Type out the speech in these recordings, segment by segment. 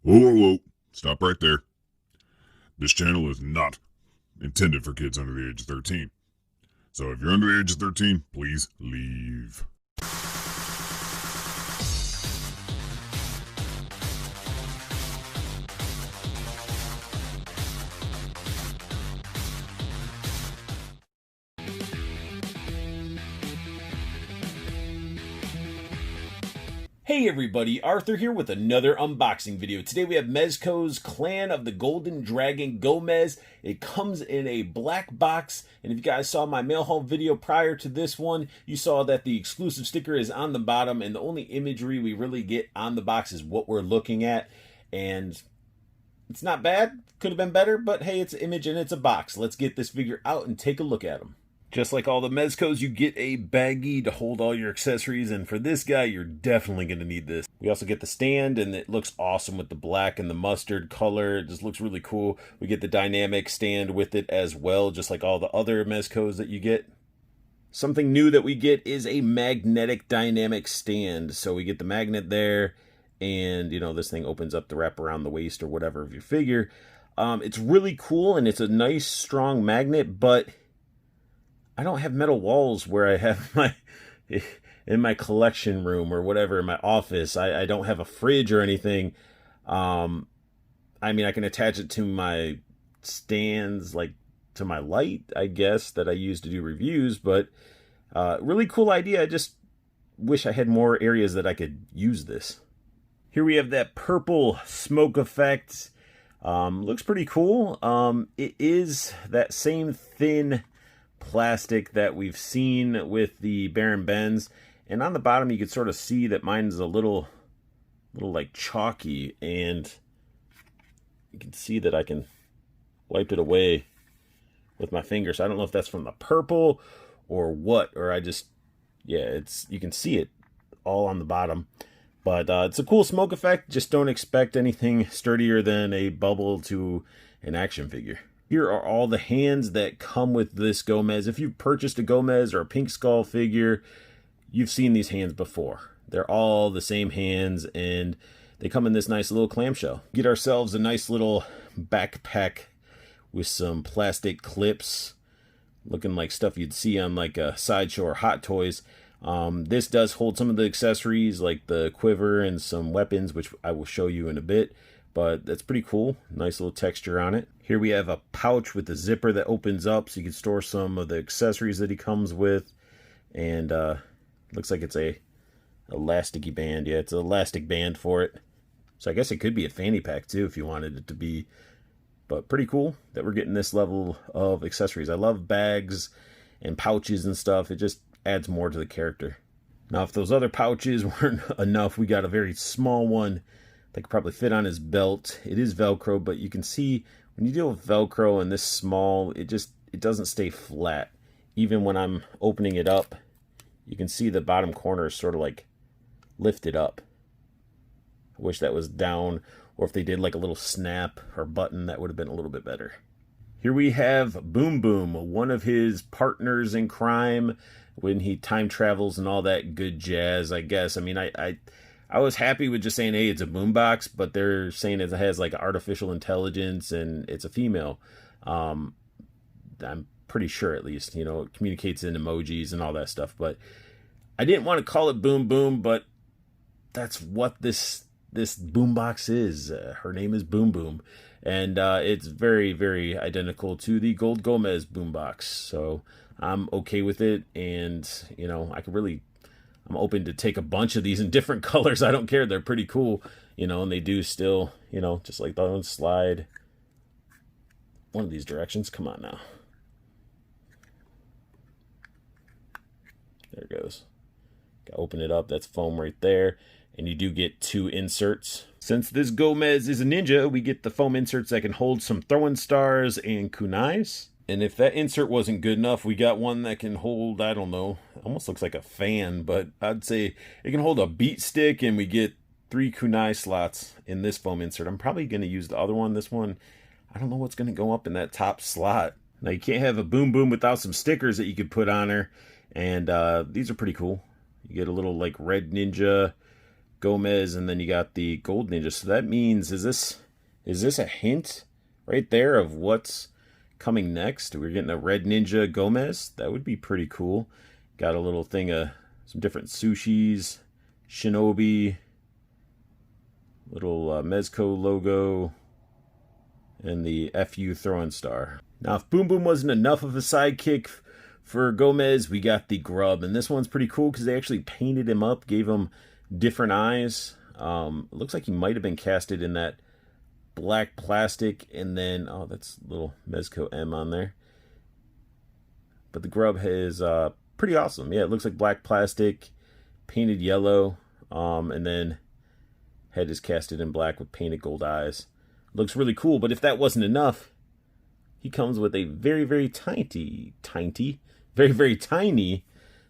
Whoa, whoa, whoa. Stop right there. This channel is not intended for kids under the age of 13. So if you're under the age of 13, please leave. Hey everybody, Arthur here with another unboxing video. Today we have Mezco's Clan of the Golden Dragon Gomez. It comes in a black box, and if you guys saw my mail haul video prior to this one, you saw that the exclusive sticker is on the bottom, and the only imagery we really get on the box is what we're looking at, and it's not bad. Could have been better, but hey, it's an image and it's a box. Let's get this figure out and take a look at him. Just like all the Mezcos, you get a baggie to hold all your accessories, and for this guy, you're definitely going to need this. We also get the stand, and it looks awesome with the black and the mustard color. It just looks really cool. We get the dynamic stand with it as well, just like all the other Mezcos that you get. Something new that we get is a magnetic dynamic stand. So we get the magnet there, and, you know, this thing opens up to wrap around the waist or whatever of your figure. It's really cool, and it's a nice, strong magnet, but I don't have metal walls where I have my in my collection room or whatever in my office. I don't have a fridge or anything. I mean, I can attach it to my stands, like to my light, I guess, that I use to do reviews, but really cool idea. I just wish I had more areas that I could use this. Here we have that purple smoke effect. Looks pretty cool. It is that same thin plastic that we've seen with the Baron Benz, and on the bottom you can sort of see that mine is a little like chalky, and you can see that I can wipe it away with my finger. So I don't know if that's from the purple or what, or I just, yeah, you can see it all on the bottom. But it's a cool smoke effect. Just don't expect anything sturdier than a bubble to an action figure. Here are all the hands that come with this Gomez. If you've purchased a Gomez or a Pink Skull figure, you've seen these hands before. They're all the same hands, and they come in this nice little clamshell. Get ourselves a nice little backpack with some plastic clips, looking like stuff you'd see on like a Sideshow or Hot Toys. This does hold some of the accessories like the quiver and some weapons, which I will show you in a bit. But that's pretty cool. Nice little texture on it. Here we have a pouch with a zipper that opens up so you can store some of the accessories that he comes with. And looks like it's a elasticy band. Yeah, it's an elastic band for it. So I guess it could be a fanny pack too if you wanted it to be. But pretty cool that we're getting this level of accessories. I love bags and pouches and stuff. It just adds more to the character. Now, if those other pouches weren't enough, we got a very small one that could probably fit on his belt. It is Velcro, but you can see when you deal with Velcro and this small, it doesn't stay flat. Even when I'm opening it up, you can see the bottom corner is sort of like lifted up. I wish that was down, or if they did like a little snap or button, that would have been a little bit better. Here we have Boom Boom, one of his partners in crime when he time travels and all that good jazz, I guess. I mean, I was happy with just saying, hey, it's a boombox, but they're saying it has like artificial intelligence and it's a female. I'm pretty sure, at least, you know, it communicates in emojis and all that stuff. But I didn't want to call it Boom Boom, but that's what this boombox is. Her name is Boom Boom, and it's very, very identical to the Gold Gomez boombox. So I'm okay with it, and you know, I'm open to take a bunch of these in different colors. I don't care. They're pretty cool, you know, and they do still, you know, just like the one slide one of these directions. Come on now. There it goes. Open it up. That's foam right there. And you do get 2 inserts. Since this Gomez is a ninja, we get the foam inserts that can hold some throwing stars and kunais. And if that insert wasn't good enough, we got one that can hold, I don't know, almost looks like a fan, but I'd say it can hold a beat stick, and we get 3 kunai slots in this foam insert. I'm probably going to use the other one. This one, I don't know what's going to go up in that top slot. Now, you can't have a Boom Boom without some stickers that you could put on her, and these are pretty cool. You get a little like red ninja Gomez, and then you got the Gold Ninja. So that means, is this a hint right there of what's coming next? We're getting a Red Ninja Gomez. That would be pretty cool. Got a little thing of some different sushis, Shinobi, little Mezco logo, and the FU throwing star. Now, if Boom Boom wasn't enough of a sidekick for Gomez, we got the Grub, and this one's pretty cool because they actually painted him up, gave him different eyes. It looks like he might have been casted in that black plastic, and then, oh, that's a little Mezco M on there. But the Grub is pretty awesome. Yeah, it looks like black plastic, painted yellow, and then head is casted in black with painted gold eyes. Looks really cool, but if that wasn't enough, he comes with a very, very very tiny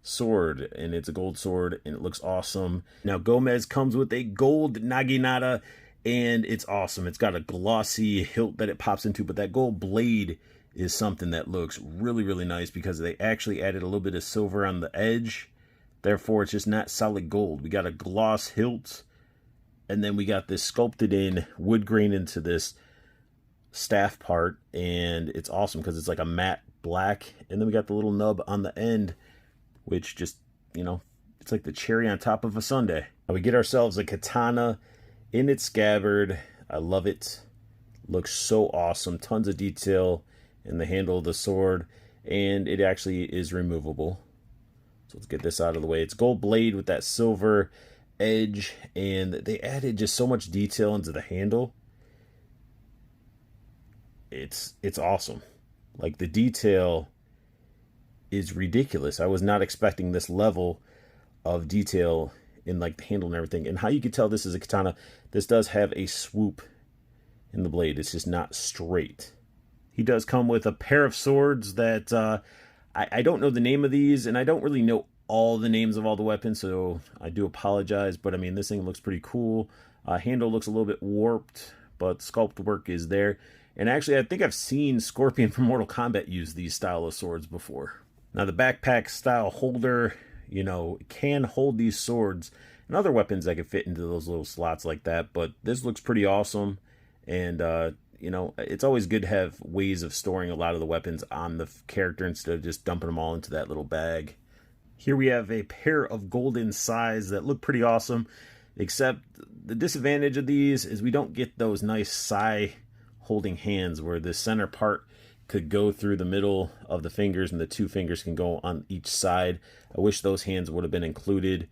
sword, and it's a gold sword, and it looks awesome. Now, Gomez comes with a gold naginata, and it's awesome. It's got a glossy hilt that it pops into, but that gold blade is something that looks really, really nice because they actually added a little bit of silver on the edge. Therefore, it's just not solid gold. We got a gloss hilt, and then we got this sculpted in wood grain into this staff part, and it's awesome because it's like a matte black, and then we got the little nub on the end, which just, you know, it's like the cherry on top of a sundae. Now we get ourselves a katana in its scabbard. I love it. Looks so awesome. Tons of detail in the handle of the sword, and it actually is removable. So let's get this out of the way. It's gold blade with that silver edge, and they added just so much detail into the handle. It's awesome. Like, the detail is ridiculous. I was not expecting this level of detail in like the handle and everything. And how you can tell this is a katana, this does have a swoop in the blade. It's just not straight. He does come with a pair of swords that I don't know the name of these, and I don't really know all the names of all the weapons, so I do apologize. But I mean, this thing looks pretty cool. Handle looks a little bit warped, but sculpt work is there. And actually, I think I've seen Scorpion from Mortal Kombat use these style of swords before. Now, the backpack style holder, you know, can hold these swords and other weapons that can fit into those little slots like that. But this looks pretty awesome. And, you know, it's always good to have ways of storing a lot of the weapons on the character instead of just dumping them all into that little bag. Here we have a pair of golden sais that look pretty awesome, except the disadvantage of these is we don't get those nice sai holding hands where the center part could go through the middle of the fingers and the two fingers can go on each side. I wish those hands would have been included,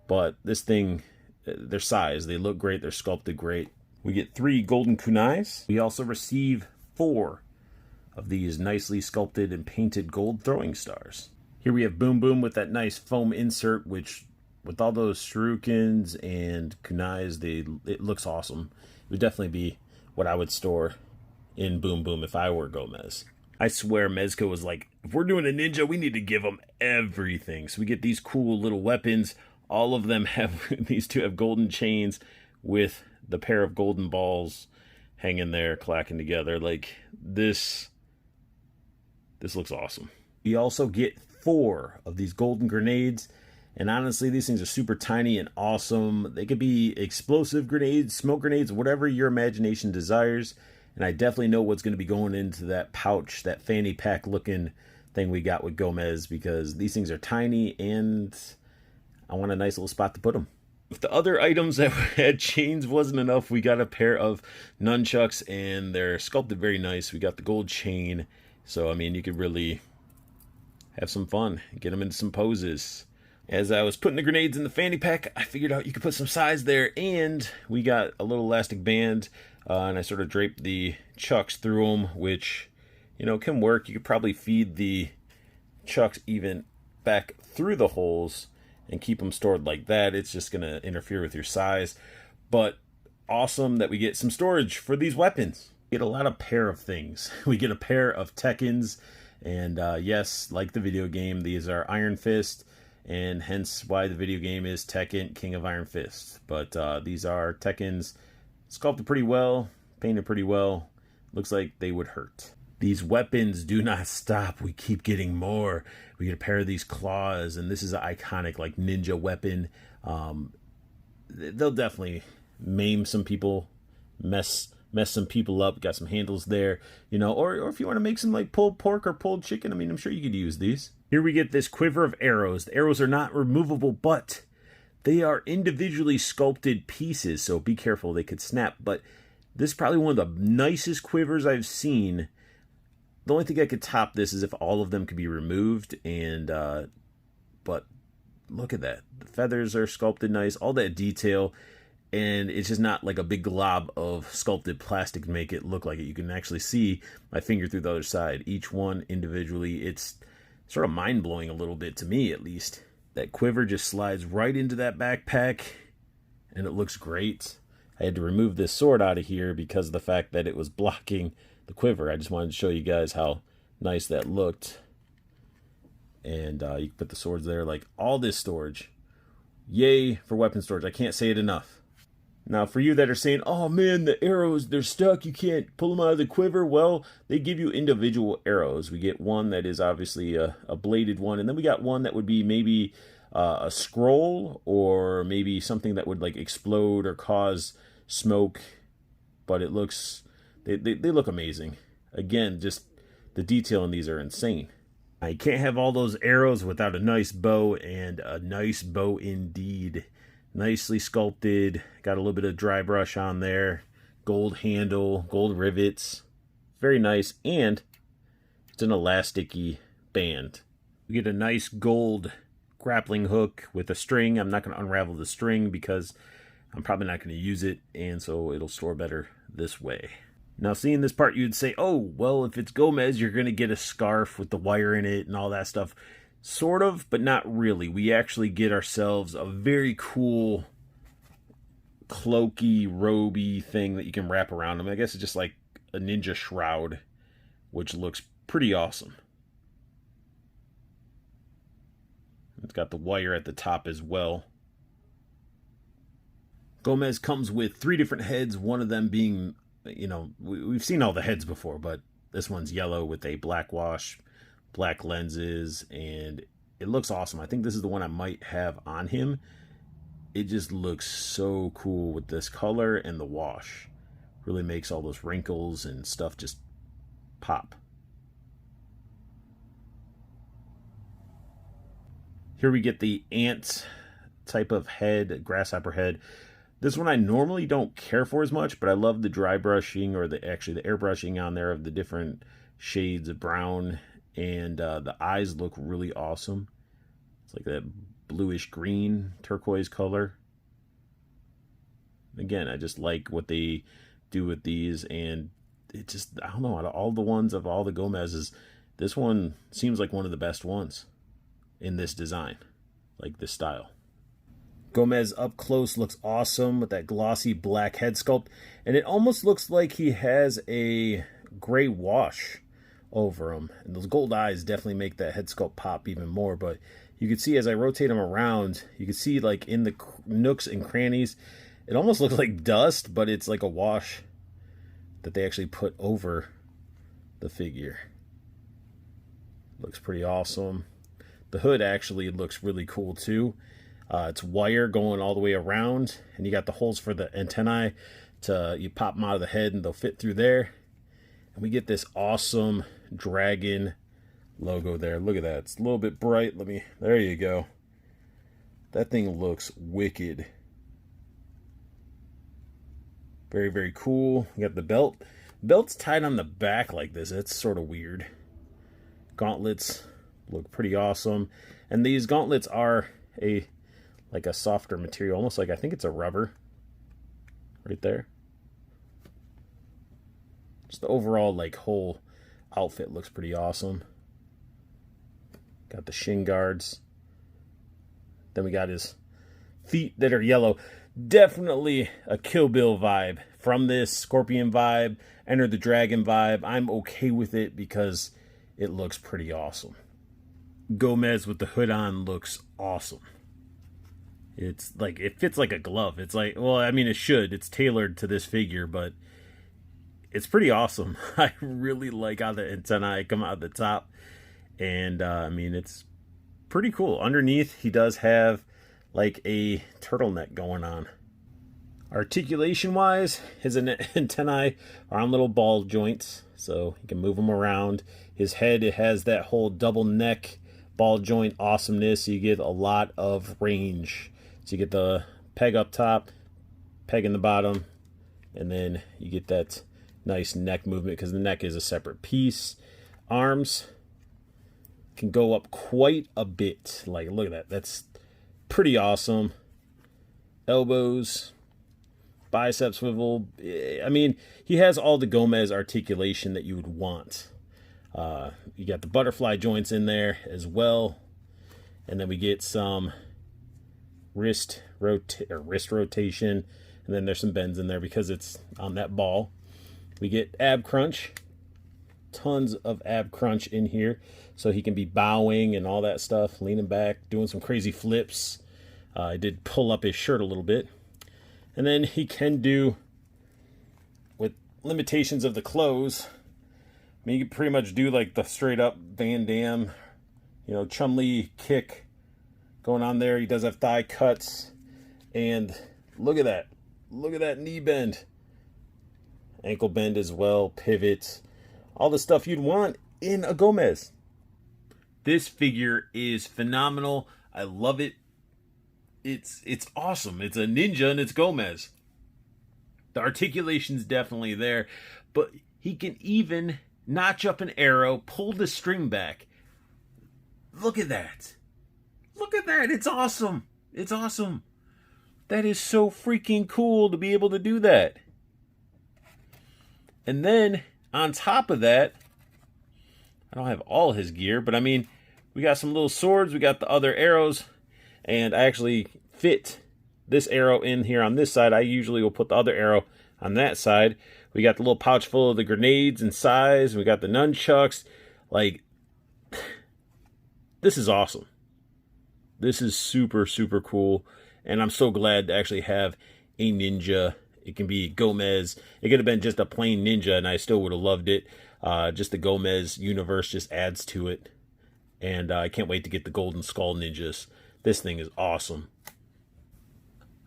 but this thing, their size, they look great, they're sculpted great. We get 3 golden kunais. We also receive 4 of these nicely sculpted and painted gold throwing stars. Here we have Boom Boom with that nice foam insert, which with all those shurikens and kunais, it looks awesome. It would definitely be what I would store in Boom Boom if I were Gomez. I swear Mezco was like, if we're doing a ninja, we need to give them everything. So we get these cool little weapons. All of them have, these two have golden chains with the pair of golden balls hanging there, clacking together. Like, this looks awesome. We also get 4 of these golden grenades. And honestly, these things are super tiny and awesome. They could be explosive grenades, smoke grenades, whatever your imagination desires. And I definitely know what's going to be going into that pouch, that fanny pack looking thing we got with Gomez, because these things are tiny and I want a nice little spot to put them. If the other items that had chains wasn't enough, we got a pair of nunchucks, and they're sculpted very nice. We got the gold chain. So, I mean, you could really have some fun, get them into some poses. As I was putting the grenades in the fanny pack, I figured out you could put some size there, and we got a little elastic band, and I sort of draped the chucks through them, which, you know, can work. You could probably feed the chucks even back through the holes and keep them stored like that. It's just going to interfere with your size, but awesome that we get some storage for these weapons. We get a lot of pair of things. We get a pair of Tekkens, and yes, like the video game, these are Iron Fist, and hence why the video game is Tekken, King of Iron Fist. But these are Tekkens, sculpted pretty well, painted pretty well. Looks like they would hurt. These weapons do not stop. We keep getting more. We get a pair of these claws, and this is an iconic like ninja weapon. they'll definitely maim some people, mess some people up. Got some handles there, you know, or if you want to make some like pulled pork or pulled chicken, I mean, I'm sure you could use these. Here we get this quiver of arrows. The arrows are not removable, but they are individually sculpted pieces, so be careful, they could snap. But this is probably one of the nicest quivers I've seen. The only thing I could top this is if all of them could be removed, and but look at that. The feathers are sculpted nice, all that detail, and it's just not like a big glob of sculpted plastic to make it look like it. You can actually see my finger through the other side, each one individually. It's sort of mind-blowing a little bit, to me at least. That quiver just slides right into that backpack, and it looks great. I had to remove this sword out of here because of the fact that it was blocking the quiver. I just wanted to show you guys how nice that looked. And you can put the swords there, like all this storage. Yay for weapon storage. I can't say it enough. Now, for you that are saying, oh man, the arrows, they're stuck, you can't pull them out of the quiver. Well, they give you individual arrows. We get one that is obviously a bladed one, and then we got one that would be maybe a scroll, or maybe something that would like explode or cause smoke. But it looks, they look amazing. Again, just the detail in these are insane. Now, you can't have all those arrows without a nice bow, and a nice bow indeed. Nicely sculpted, got a little bit of dry brush on there, gold handle, gold rivets, very nice, and it's an elasticy band. We get a nice gold grappling hook with a string. I'm not going to unravel the string because I'm probably not going to use it, and so it'll store better this way. Now, seeing this part, you'd say, oh, well, if it's Gomez, you're going to get a scarf with the wire in it and all that stuff. Sort of, but not really. We actually get ourselves a very cool cloaky, roby thing that you can wrap around him. I guess it's just like a ninja shroud, which looks pretty awesome. It's got the wire at the top as well. Gomez comes with 3 different heads, one of them being, you know, we've seen all the heads before, but this one's yellow with a black wash, black lenses, and it looks awesome. I think this is the one I might have on him. It just looks so cool with this color and the wash. Really makes all those wrinkles and stuff just pop. Here we get the ant type of head, grasshopper head. This one I normally don't care for as much, but I love the dry brushing, or the airbrushing on there of the different shades of brown. And the eyes look really awesome. It's like that bluish green turquoise color. Again, I just like what they do with these, and it just, I don't know, out of all the ones of all the Gomez's, this one seems like one of the best ones in this design, like this style. Gomez up close looks awesome with that glossy black head sculpt, and it almost looks like he has a gray wash over him, and those gold eyes definitely make that head sculpt pop even more. But you can see as I rotate him around, you can see like in the nooks and crannies, it almost looks like dust, but it's like a wash that they actually put over the figure. Looks pretty awesome. The hood actually looks really cool too. It's wire going all the way around, and you got the holes for the antennae you pop them out of the head and they'll fit through there. And we get this awesome dragon logo there. Look at that. It's a little bit bright. There you go. That thing looks wicked. Very, very cool. You got the belt. Belt's tied on the back like this. It's sort of weird. Gauntlets look pretty awesome. And these gauntlets are like a softer material, almost like, I think it's a rubber right there. Just the overall like whole outfit looks pretty awesome. Got the shin guards. Then we got his feet that are yellow. Definitely a Kill Bill vibe from this Scorpion vibe, Enter the Dragon vibe. I'm okay with it because it looks pretty awesome. Gomez with the hood on looks awesome. It's like, it fits like a glove. It's like, well, I mean, it should. It's tailored to this figure, but it's pretty awesome. I really like how the antennae come out the top. And, I mean, it's pretty cool. Underneath, he does have like a turtleneck going on. Articulation wise, his antennae are on little ball joints, so you can move them around. His head, it has that whole double neck ball joint awesomeness, so you get a lot of range. So you get the peg up top, peg in the bottom, and then you get that nice neck movement because the neck is a separate piece. Arms can go up quite a bit. Like, look at that. That's pretty awesome. Elbows, bicep swivel. I mean, he has all the Gomez articulation that you would want. You got the butterfly joints in there as well. And then we get some wrist rotation. And then there's some bends in there because it's on that ball. We get ab crunch. Tons of ab crunch in here. So he can be bowing and all that stuff. Leaning back, doing some crazy flips. I did pull up his shirt a little bit. And then he can do, with limitations of the clothes, I mean, you can pretty much do like the straight up Van Damme, Chun-Li kick going on there. He does have thigh cuts. And look at that. Look at that knee bend. Ankle bend as well, pivots. All the stuff you'd want in a Gomez. This figure is phenomenal. I love it. It's awesome. It's a ninja and it's Gomez. The articulation's definitely there, but he can even notch up an arrow, pull the string back. Look at that. Look at that. It's awesome. It's awesome. That is so freaking cool to be able to do that. And then on top of that, I don't have all his gear, but I mean, we got some little swords, we got the other arrows, and I actually fit this arrow in here on this side. I usually will put the other arrow on that side. We got the little pouch full of the grenades and size. We got the nunchucks. Like, this is awesome. This is super, super cool. And I'm so glad to actually have a ninja. It can be Gomez. It could have been just a plain ninja, and I still would have loved it. Just the Gomez universe just adds to it. And I can't wait to get the Golden Skull ninjas. This thing is awesome.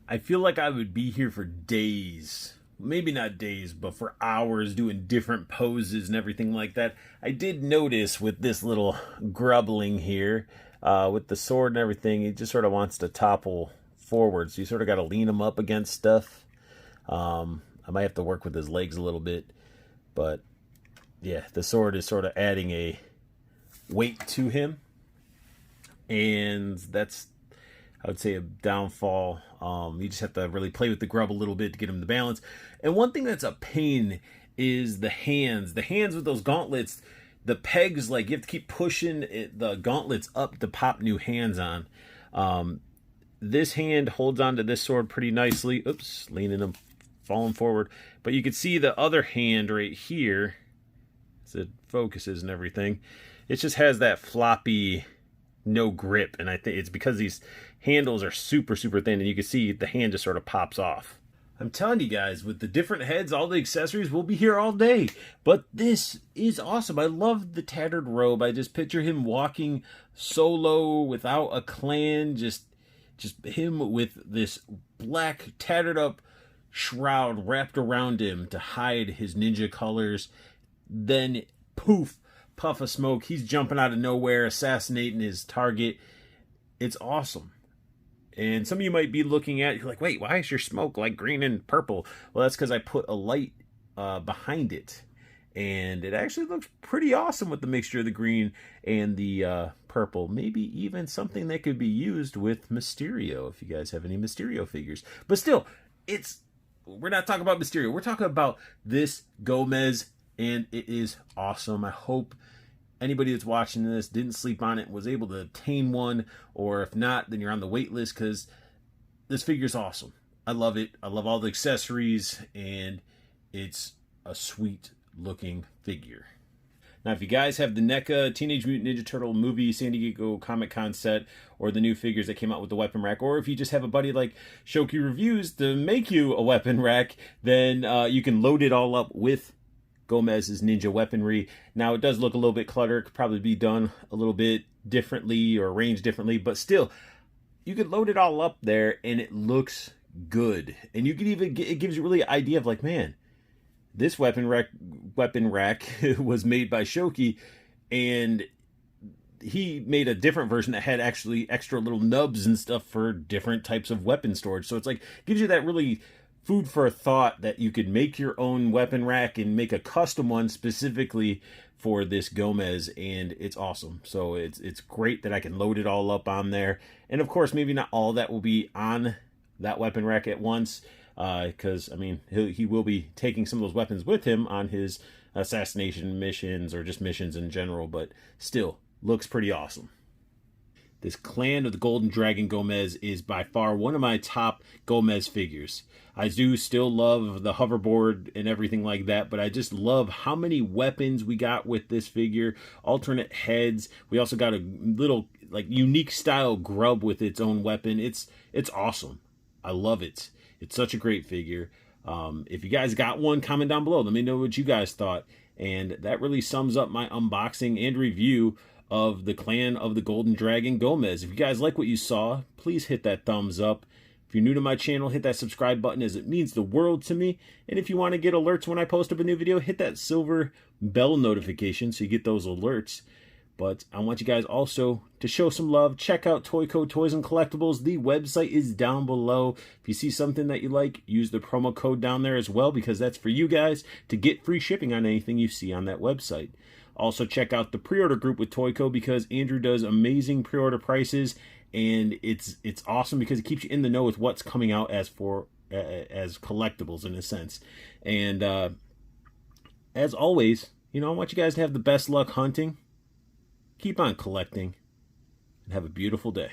I feel like I would be here for days. Maybe not days, but for hours doing different poses and everything like that. I did notice with this little grubbling here, with the sword and everything, he just sort of wants to topple forward. So you sort of got to lean him up against stuff. I might have to work with his legs a little bit. But yeah, the sword is sort of adding a weight to him. And that's, I would say, a downfall. You just have to really play with the grub a little bit to get him to balance. And one thing that's a pain is the hands. The hands with those gauntlets, the pegs, like you have to keep pushing the gauntlets up to pop new hands on. This hand holds onto this sword pretty nicely. Oops, leaning him, falling forward. But you can see the other hand right here, as it focuses and everything, it just has that floppy, no grip, and I think it's because these handles are super, super thin, and you can see the hand just sort of pops off. I'm telling you guys, with the different heads, all the accessories, we'll be here all day. But this is awesome. I love the tattered robe. I just picture him walking solo without a clan, just him with this black tattered up shroud wrapped around him to hide his ninja colors. Then poof, puff of smoke, he's jumping out of nowhere, assassinating his target. It's awesome. And some of you might be looking at it, you're like, wait, why is your smoke like green and purple? Well, that's because I put a light behind it. And it actually looks pretty awesome with the mixture of the green and the purple. Maybe even something that could be used with Mysterio, if you guys have any Mysterio figures. But still, we're not talking about Mysterio. We're talking about this Gomez, and it is awesome. I hope anybody that's watching this didn't sleep on it, was able to obtain one, or if not, then you're on the wait list, because this figure's awesome. I love it. I love all the accessories, and it's a sweet looking figure. Now, if you guys have the NECA Teenage Mutant Ninja Turtle movie San Diego Comic-Con set, or the new figures that came out with the weapon rack, or if you just have a buddy like Shoky Reviews to make you a weapon rack, then you can load it all up with Gomez's ninja weaponry. Now, it does look a little bit cluttered. It could probably be done a little bit differently or arranged differently, but still, you could load it all up there and it looks good. And you can even it gives you really an idea of like, man, this weapon rack was made by Shoky, and he made a different version that had actually extra little nubs and stuff for different types of weapon storage. So it's like gives you that really food for thought that you could make your own weapon rack and make a custom one specifically for this Gomez, and it's awesome. So it's great that I can load it all up on there. And of course, maybe not all that will be on that weapon rack at once, because I mean he will be taking some of those weapons with him on his assassination missions or just missions in general, but still looks pretty awesome. This Clan of the Golden Dragon Gomez is by far one of my top Gomez figures. I do still love the hoverboard and everything like that, but I just love how many weapons we got with this figure. Alternate heads. We also got a little like unique style grub with its own weapon. It's awesome. I love it. It's such a great figure. If you guys got one, comment down below. Let me know what you guys thought. And that really sums up my unboxing and review of the Clan of the Golden Dragon Gomez. If you guys like what you saw, please hit that thumbs up. If you're new to my channel, hit that subscribe button, as it means the world to me. And if you want to get alerts when I post up a new video, hit that silver bell notification so you get those alerts. But I want you guys also to show some love. Check out Toyco Toys and Collectibles. The website is down below. If you see something that you like, use the promo code down there as well, because that's for you guys to get free shipping on anything you see on that website. Also, check out the pre-order group with Toyco, because Andrew does amazing pre-order prices, and it's awesome because it keeps you in the know with what's coming out as collectibles in a sense. And as always, I want you guys to have the best luck hunting. Keep on collecting, and have a beautiful day.